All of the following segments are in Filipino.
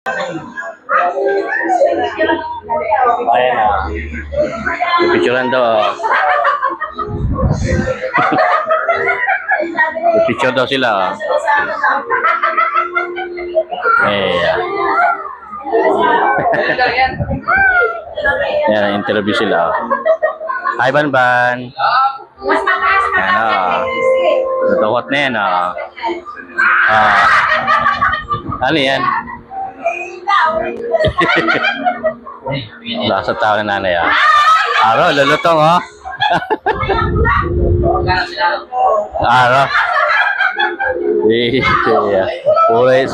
Ayan ah. Pipicturean daw ah. Pipicture daw sila ah. Yan, interview sila. Hi, Banban. Ano? Natutot na yan ah. Ano yan? Lasa tao ng nanay ah. Aro, lulutong oh. Aro. Iya. Puro 50.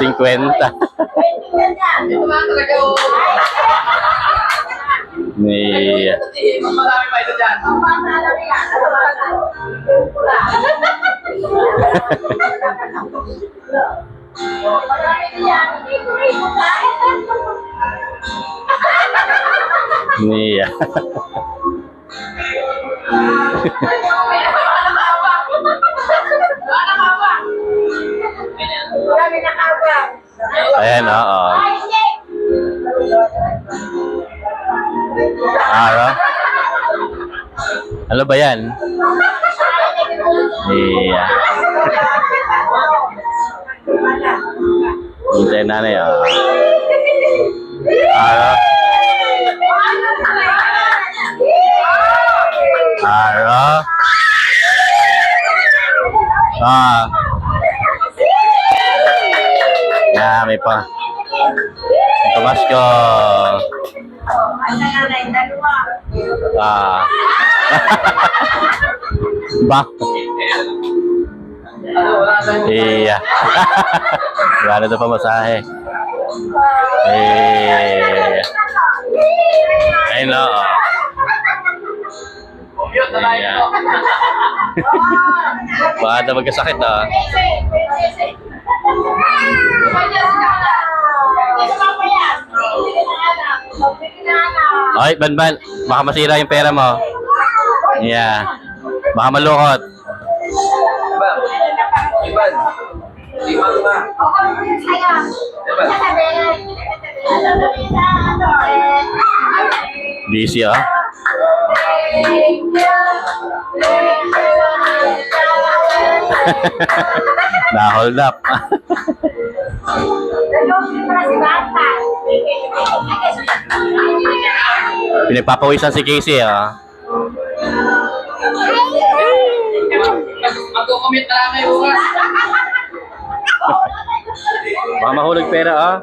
Iya. Iya. Ayan, oo. Ano? Ano ba yan? Iya. Hintay nanay, oo. Ano? Ano? Ya, may pamasko. Ba? Iya. Gak ada pamasahe. Iya. Ayun o. Iya. Baka na magkasakit ah. Okay, Banban, baka masira yung pera mo. Yeah. Baka malukot. Busy ah. Na-hold up. Pinagpapawisan si Casey ah. Mag-comment na lang kayo bukas. Baka mahulog pera ah.